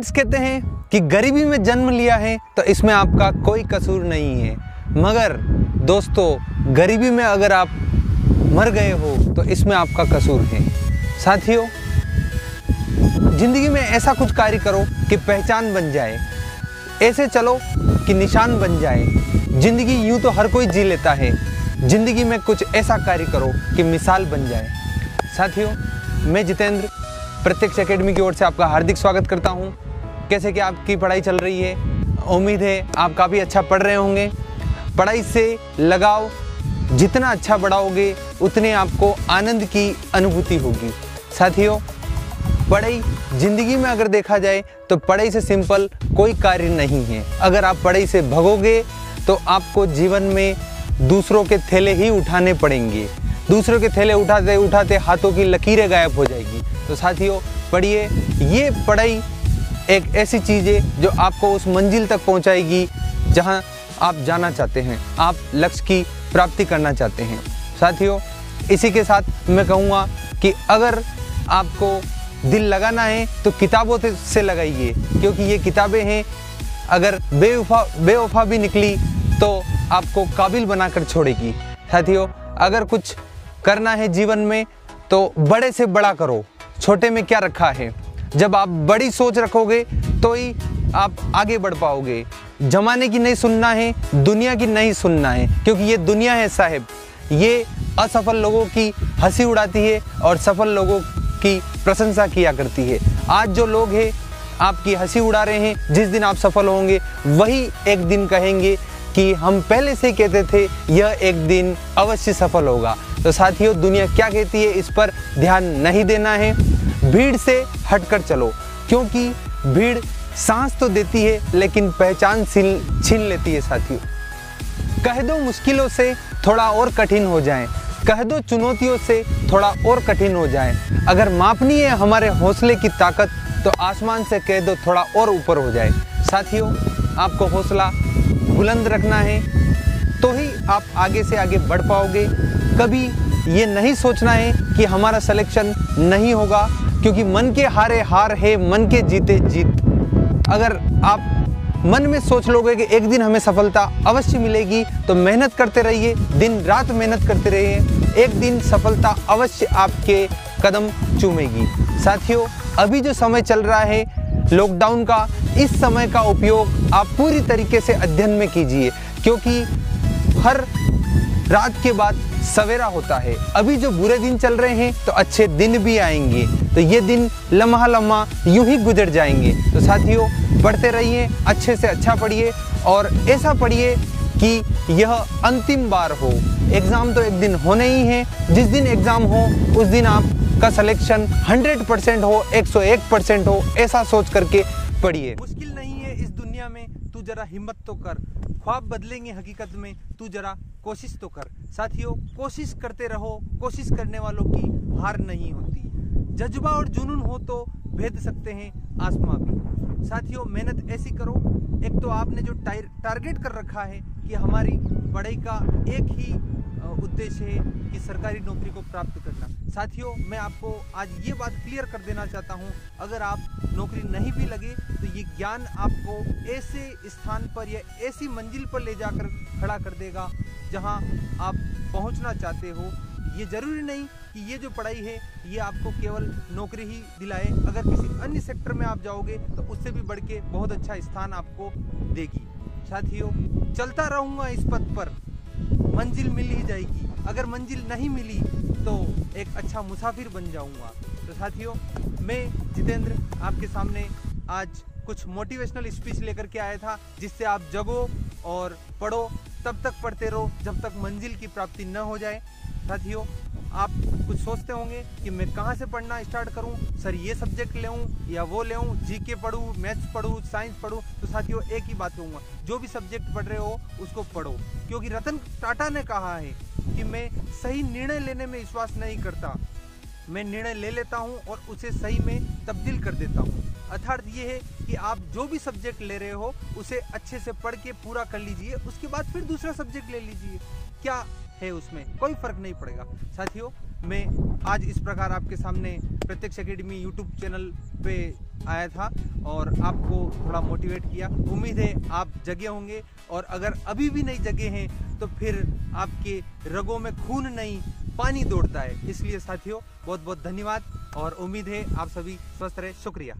Gets कहते हैं कि गरीबी में जन्म लिया है तो इसमें आपका कोई कसूर नहीं है, मगर दोस्तों गरीबी में अगर आप मर गए हो तो इसमें आपका कसूर है। साथियों, जिंदगी में ऐसा कुछ कार्य करो कि पहचान बन जाए, ऐसे चलो कि निशान बन जाए। जिंदगी यूं तो हर कोई जी लेता है, जिंदगी में कुछ ऐसा कार्य करो कि मिसाल बन जाए। साथियों, मैं जितेंद्र प्रत्यक्ष एकेडमी की ओर से आपका हार्दिक स्वागत करता हूं। कैसे कि आपकी पढ़ाई चल रही है? उम्मीद है आप काफ़ी अच्छा पढ़ रहे होंगे। पढ़ाई से लगाव जितना अच्छा बढ़ाओगे उतने आपको आनंद की अनुभूति होगी। साथियों, पढ़ाई ज़िंदगी में अगर देखा जाए तो पढ़ाई से सिंपल कोई कार्य नहीं है। अगर आप पढ़ाई से भगोगे तो आपको जीवन में दूसरों के थैले ही उठाने पड़ेंगे। दूसरों के थैले उठाते उठाते हाथों की लकीरें गायब हो जाएगी। तो साथियों, पढ़िए। ये पढ़ाई एक ऐसी चीज़ है जो आपको उस मंजिल तक पहुंचाएगी जहां आप जाना चाहते हैं, आप लक्ष्य की प्राप्ति करना चाहते हैं। साथियों, इसी के साथ मैं कहूँगा कि अगर आपको दिल लगाना है तो किताबों से लगाइए, क्योंकि ये किताबें हैं, अगर बेवफा भी निकली तो आपको काबिल बनाकर छोड़ेगी। साथियों, अगर कुछ करना है जीवन में तो बड़े से बड़ा करो, छोटे में क्या रखा है। जब आप बड़ी सोच रखोगे तो ही आप आगे बढ़ पाओगे। जमाने की नहीं सुनना है, दुनिया की नहीं सुनना है, क्योंकि ये दुनिया है साहब, ये असफल लोगों की हंसी उड़ाती है और सफल लोगों की प्रशंसा किया करती है। आज जो लोग हैं आपकी हंसी उड़ा रहे हैं, जिस दिन आप सफल होंगे वही एक दिन कहेंगे कि हम पहले से कहते थे यह एक दिन अवश्य सफल होगा। तो साथियों, दुनिया क्या कहती है इस पर ध्यान नहीं देना है। भीड़ से हटकर चलो, क्योंकि भीड़ सांस तो देती है लेकिन पहचान छीन लेती है। साथियों, कह दो मुश्किलों से थोड़ा और कठिन हो जाएं, कह दो चुनौतियों से थोड़ा और कठिन हो जाएं। अगर मापनी है हमारे हौसले की ताकत तो आसमान से कह दो थोड़ा और ऊपर हो जाए। साथियों, आपको हौसला बुलंद रखना है तो ही आप आगे से आगे बढ़ पाओगे। कभी ये नहीं सोचना है कि हमारा सिलेक्शन नहीं होगा, क्योंकि मन के हारे हार है, मन के जीते जीत। अगर आप मन में सोच लोगे कि एक दिन हमें सफलता अवश्य मिलेगी तो मेहनत करते रहिए, दिन रात मेहनत करते रहिए, एक दिन सफलता अवश्य आपके कदम चूमेगी। साथियों, अभी जो समय चल रहा है लॉकडाउन का, इस समय का उपयोग आप पूरी तरीके से अध्ययन में कीजिए, क्योंकि हर रात के बाद सवेरा होता है। अभी जो बुरे दिन चल रहे हैं तो अच्छे दिन भी आएंगे, तो ये दिन लम्हा लम्हा यूं ही गुजर जाएंगे। तो साथियों, पढ़ते रहिए, अच्छे से अच्छा पढ़िए और ऐसा पढ़िए कि यह अंतिम बार हो। एग्ज़ाम तो एक दिन होने ही है, जिस दिन एग्ज़ाम हो उस दिन आपका सिलेक्शन 100% हो, 101% हो, ऐसा सोच करके पढ़िए। मुश्किल नहीं है इस दुनिया में, तू जरा हिम्मत तो कर। ख्वाब बदलेंगे हकीकत में, तू जरा कोशिश तो कर। साथियों, कोशिश करते रहो, कोशिश करने वालों की हार नहीं होती। जज्बा और जुनून हो तो भेद सकते हैं आसमां भी। साथियों, मेहनत ऐसी करो, एक तो आपने जो टारगेट कर रखा है कि हमारी पढ़ाई का एक ही उद्देश्य है कि सरकारी नौकरी को प्राप्त करना। साथियों, मैं आपको आज ये बात क्लियर कर देना चाहता हूँ, अगर आप नौकरी नहीं भी लगे तो ये ज्ञान आपको ऐसे स्थान पर या ऐसी मंजिल पर ले जाकर खड़ा कर देगा जहाँ आप पहुँचना चाहते हो। ये ज़रूरी नहीं कि ये जो पढ़ाई है ये आपको केवल नौकरी ही दिलाए, अगर किसी अन्य सेक्टर में आप जाओगे तो उससे भी बढ़ के बहुत अच्छा स्थान आपको देगी। साथियों, चलता रहूँगा इस पथ पर, मंजिल मिल ही जाएगी। अगर मंजिल नहीं मिली तो एक अच्छा मुसाफिर बन जाऊंगा। तो साथियों, मैं जितेंद्र आपके सामने आज कुछ मोटिवेशनल स्पीच लेकर के आया था, जिससे आप जगो और पढ़ो, तब तक पढ़ते रहो जब तक मंजिल की प्राप्ति न हो जाए। साथियों, आप कुछ सोचते होंगे कि मैं कहाँ से पढ़ना स्टार्ट करूँ, सर ये सब्जेक्ट ले या वो ले, जीके पढ़ूँ, मैथ्स पढ़ूँ, साइंस पढ़ूँ। तो साथियों, एक ही बात कहूँगा, जो भी सब्जेक्ट पढ़ रहे हो उसको पढ़ो, क्योंकि रतन टाटा ने कहा है कि मैं सही निर्णय लेने में विश्वास नहीं करता, मैं निर्णय ले लेता हूँ और उसे सही में तब्दील कर देता हूँ। अर्थात ये है कि आप जो भी सब्जेक्ट ले रहे हो उसे अच्छे से पढ़ के पूरा कर लीजिए, उसके बाद फिर दूसरा सब्जेक्ट ले लीजिए। क्या है उसमें कोई फर्क नहीं पड़ेगा। साथियों, मैं आज इस प्रकार आपके सामने प्रत्यक्ष एकेडमी यूट्यूब चैनल पे आया था और आपको थोड़ा मोटिवेट किया। उम्मीद है आप जगे होंगे, और अगर अभी भी नहीं जगे हैं तो फिर आपके रगों में खून नहीं पानी दौड़ता है। इसलिए साथियों बहुत बहुत धन्यवाद, और उम्मीद है आप सभी स्वस्थ रहे। शुक्रिया।